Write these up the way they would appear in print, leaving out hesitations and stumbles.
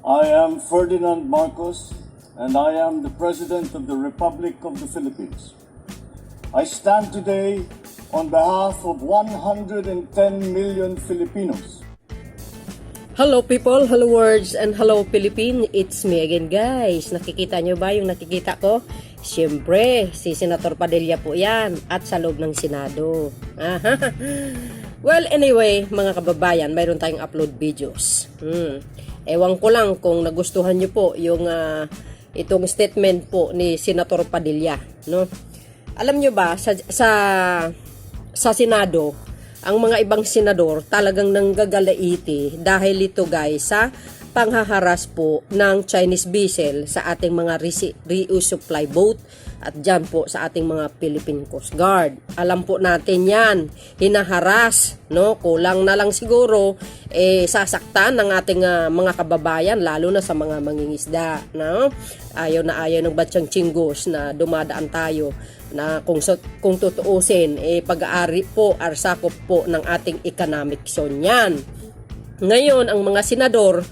I am Ferdinand Marcos, and I am the President of the Republic of the Philippines. I stand today on behalf of 110 million Filipinos. Hello people, hello words, and hello Philippine. It's me again guys. Nakikita nyo ba yung nakikita ko? Siyempre, si Senator Padilla po yan at sa loob ng Senado. Well, anyway, mga kababayan, mayroon tayong upload videos. Ewan ko lang kung nagustuhan nyo po yung itong statement po ni Senator Padilla. No? Alam nyo ba, sa Senado, ang mga ibang senador talagang nanggagalaiti dahil ito guys sa panghaharas po ng Chinese vessel sa ating mga resupply boat at dyan po sa ating mga Philippine Coast Guard. Alam po natin yan, hinaharas, no? Kulang na lang siguro sasaktan ng ating mga kababayan lalo na sa mga mangingisda, no? Ayaw na ayaw ng Batsyang Chinggos na dumadaan tayo na kung tutuusin pag-aari po arsakop po ng ating economic zone yan. Ngayon ang mga senador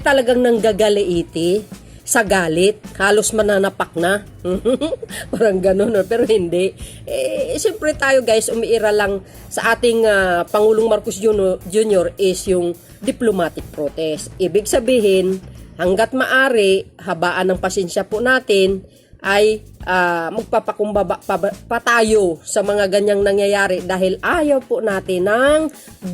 talagang nanggagalaiti sa galit, halos mananapak na. Parang gano'n, no? Pero hindi. Siyempre tayo guys, umiira lang sa ating Pangulong Marcos Jr. is yung diplomatic protest. Ibig sabihin, hanggat maari, habaan ng pasensya po natin, ay magpapakumbaba pa tayo sa mga ganyang nangyayari dahil ayaw po natin ng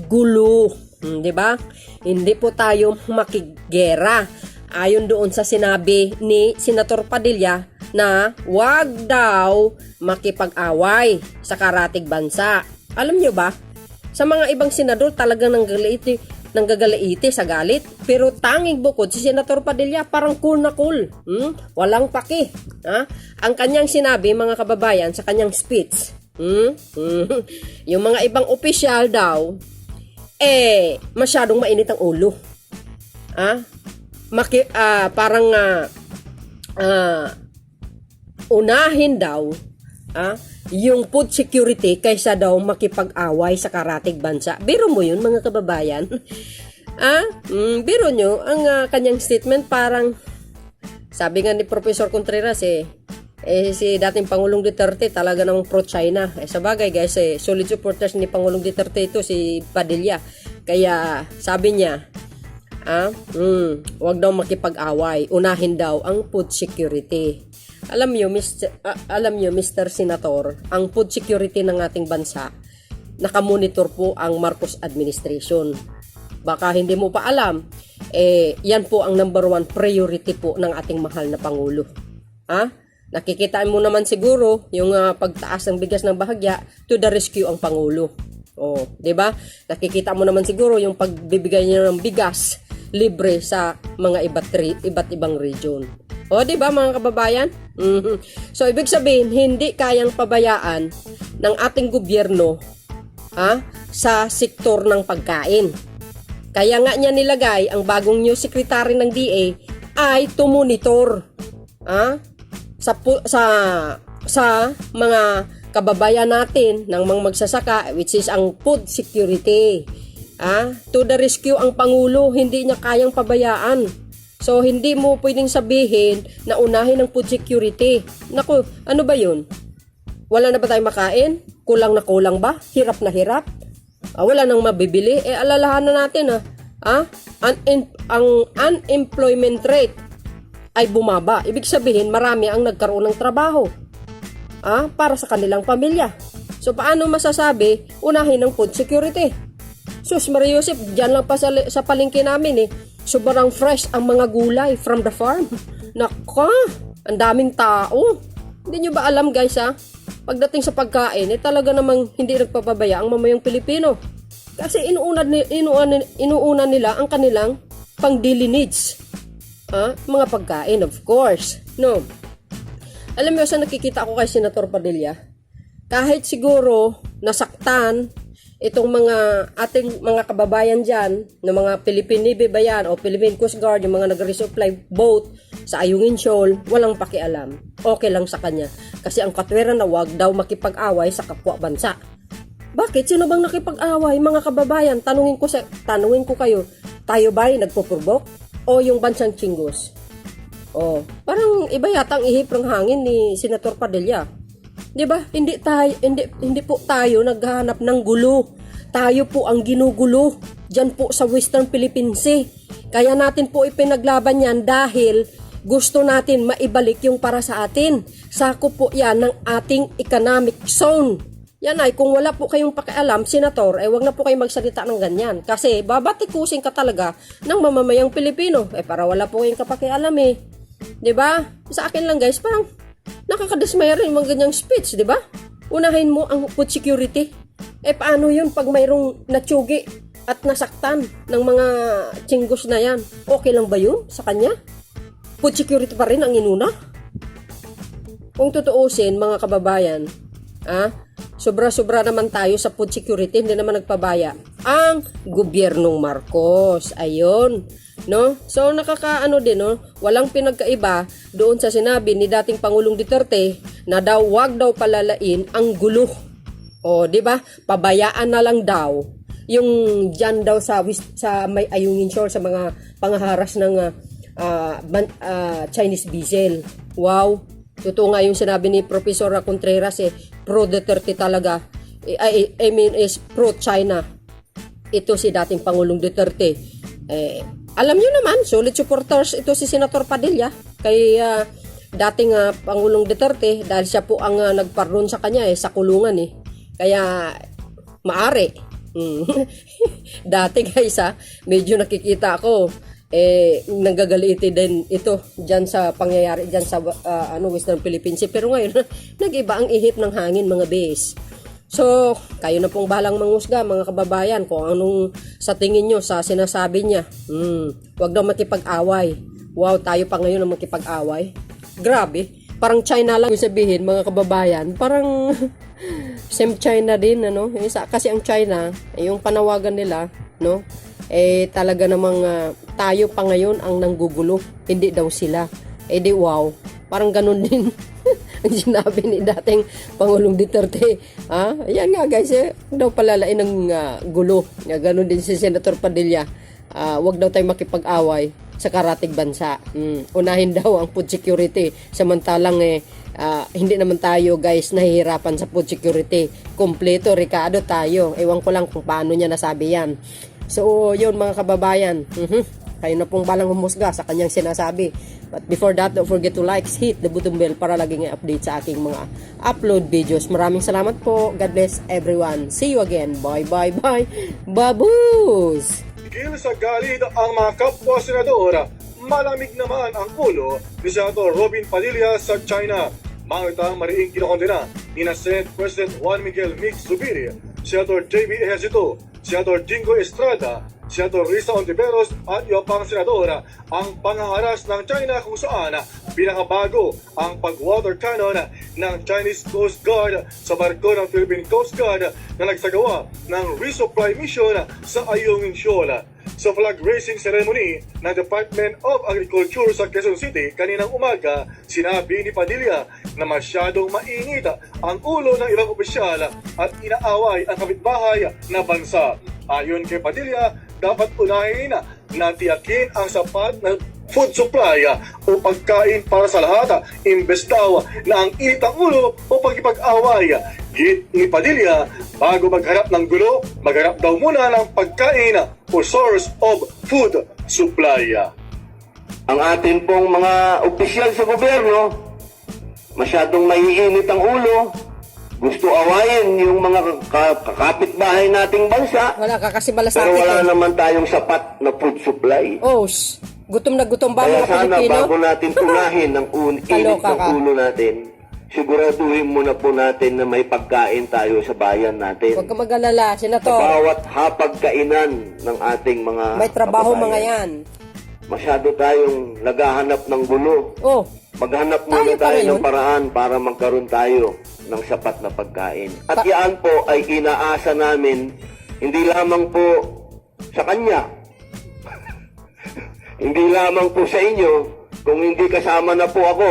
gulo. Di ba? Hindi po tayo makigera. Ayon doon sa sinabi ni Senator Padilla na wag daw makipag-away sa karatig bansa. Alam nyo ba? Sa mga ibang senador talagang nanggagalaiti sa galit. Pero tanging bukod si Senator Padilla parang cool na cool. Walang paki. Ang kanyang sinabi mga kababayan sa kanyang speech. Yung mga ibang opisyal daw masyadong mainit ang ulo. Parang unahin daw yung food security kaysa daw makipag-away sa karatig bansa. Biro mo yun mga kababayan? Biro nyo ang kanyang statement parang sabi nga ni Professor Contreras si dating Pangulong Duterte talaga namang pro-China. Sa bagay guys, solid supporters ni Pangulong Duterte ito si Padilla. Kaya sabi niya, wag daw makipag-away, unahin daw ang food security. Alam niyo Mr. Senator, ang food security ng ating bansa nakamonitor po ang Marcos administration. Baka hindi mo pa alam, yan po ang number 1 priority po ng ating mahal na Pangulo. Nakikita mo naman siguro yung pagtaas ng bigas ng bahagya to the rescue ang Pangulo. 'Di ba? Nakikita mo naman siguro yung pagbibigay niya ng bigas libre sa mga iba't ibang region. 'Di ba mga kababayan? So ibig sabihin hindi kayang pabayaan ng ating gobyerno sa sektor ng pagkain. Kaya nga niya nilagay ang bagong new secretary ng DA ay to monitor sa mga kababayan natin ng mga magsasaka which is ang food security. To the rescue ang Pangulo, hindi niya kayang pabayaan. So hindi mo pwedeng sabihin na unahin ang food security. Naku, ano ba yun? Wala na ba tayong makain? Kulang na kulang ba? Hirap na hirap? Wala nang mabibili? Alalahan na natin ang unemployment rate ay bumaba. Ibig sabihin, marami ang nagkaroon ng trabaho para sa kanilang pamilya. So, paano masasabi, unahin ang food security? Sus, Maria Joseph, dyan lang pa sa palengke namin sobrang fresh ang mga gulay from the farm. Naka, ang daming tao. Hindi nyo ba alam guys pagdating sa pagkain, talaga namang hindi nagpapabaya ang mamayang Pilipino. Kasi inuuna nila ang kanilang pang-daily needs. Mga pagkain, of course. No. Alam mo, sa nakikita ko kay Senator Padilla, kahit siguro nasaktan itong ating mga kababayan dyan, ng mga Philippine Navy ba yan, o Philippine Coast Guard, yung mga nag-resupply boat sa Ayungin Shoal, walang pakialam. Okay lang sa kanya. Kasi ang katwiran na wag daw makipag-away sa kapwa bansa. Bakit? Sino bang nakipag-away? Mga kababayan, tanungin ko kayo, tayo ba'y nagpupurbok? o yung bansang Chingus? Oh, parang iba yata ang ihip ng hangin ni Senator Padilla. 'Di ba? Hindi po tayo naghahanap ng gulo. Tayo po ang ginugulo diyan po sa Western Philippine Sea. Kaya natin po ipinaglaban yan dahil gusto natin maibalik yung para sa atin. Sakop po yan ng ating economic zone. Yan ay, kung wala po kayong pakialam, Senator, wag na po kayong magsalita ng ganyan. Kasi babatikusin ka talaga ng mamamayang Pilipino. Para wala po kayong kapakialam eh. 'Di ba? Sa akin lang guys, parang nakakadismaya rin mga ganyang speech, 'di ba? Unahin mo ang food security. Paano yun pag mayroong natsugi at nasaktan ng mga Chingus na yan? Okay lang ba yun sa kanya? Food security pa rin ang inuna? Kung tutuusin, mga kababayan, sobra-sobra naman tayo sa food security, hindi naman nagpabaya ang gobyernong Marcos. Ayun, no? So nakakaano din, no? Walang pinagkaiba doon sa sinabi ni dating Pangulong Duterte na daw wag daw palalain ang gulo. O, 'di ba? Pabayaan na lang daw yung diyan daw sa may Ayungin Shore sa mga panghaharas ng Chinese vessel. Wow. Totoo nga yung sinabi ni Professor Contreras pro Duterte talaga. I mean is pro China. Ito si dating Pangulong Duterte. Alam niyo naman, solid supporters ito si Senator Padilla kay dating Pangulong Duterte dahil siya po ang nagpardon sa kanya sa kulungan Kaya maari. Dati guys medyo nakikita ako nanggagalitin din ito diyan sa pangyayari diyan sa Western Philippines. Pero ngayon nag-iba ang ihip ng hangin mga bes. So, kayo na pong balang manghusga mga kababayan kung anong sa tingin nyo sa sinasabi niya. Wag daw makipag-away. Wow, tayo pa ngayon ang makipag-away. Grabe, parang China lang yung sabihin mga kababayan. Parang same China din kasi ang China yung panawagan nila talaga namang tayo pa ngayon ang nanggugulo, hindi daw sila. Di wow, parang ganun din ang sinabi ni dating Pangulong Duterte. Ayan nga guys, daw palalain ng gulo. Ganun din si Senator Padilla. Wag daw tayo makipag-away sa karatig bansa. Unahin daw ang food security. Samantalang hindi naman tayo guys nahihirapan sa food security. Kompleto, Ricardo tayo. Ewan ko lang kung paano niya nasabi yan. So, yun mga kababayan. Kayo na pong balang humusga sa kanyang sinasabi. But before that, don't forget to like, hit the button bell para laging i-update sa aking mga upload videos. Maraming salamat po. God bless everyone. See you again. Bye, bye, bye. Baboos! Tigil sa galit ang mga kapwa senador. Malamig naman ang ulo ni Senator Robin Padilla sa China. Mga itang mariing kinokondena ni na Senate President Juan Miguel Mix Zubiri, Senator J.B. Ejercito, Senator Jingo Estrada, Senator Risa Ontiveros at iba pang senador ang panghaharas ng China kung saan pinakabago ang pag-water cannon ng Chinese Coast Guard sa barko ng Philippine Coast Guard na nagsagawa ng resupply mission sa Ayungin Shoal. Sa flag raising ceremony ng Department of Agriculture sa Quezon City kaninang umaga, sinabi ni Padilla na masyadong mainit ang ulo ng ibang opisyal at inaaway ang kapitbahay na bansa. Ayon kay Padilla, dapat unahin na tiyakin ang sapat na food supply o pagkain para sa lahat, imbes daw na ang init ang ulo o pagkipag-away. Git ni Padilla, bago magharap ng gulo, magharap daw muna ng pagkain o source of food supply. Ang atin pong mga opisyal sa gobyerno, masyadong maiinit ang ulo, gusto awayin yung mga kakapitbahay nating bansa, Wala ka kasi pero malasakit wala naman tayong sapat na food supply. Gutom na gutom ba Kaya mga sana Pilipino? bago natin tunahin ang init Kaloka ng ka. ulo natin, siguraduhin muna po natin na may pagkain tayo sa bayan natin. Huwag ka mag-alala, Sa Senator. bawat hapagkainan ng ating mga May trabaho kababayan. mga yan. Masyado tayong naghahanap ng gulo. Maghanap muna Tayo pa tayo ngayon. ng paraan para magkaroon tayo ng sapat na pagkain. At yan po ay inaasa namin hindi lamang po sa kanya, hindi lamang po sa inyo, kung hindi kasama na po ako.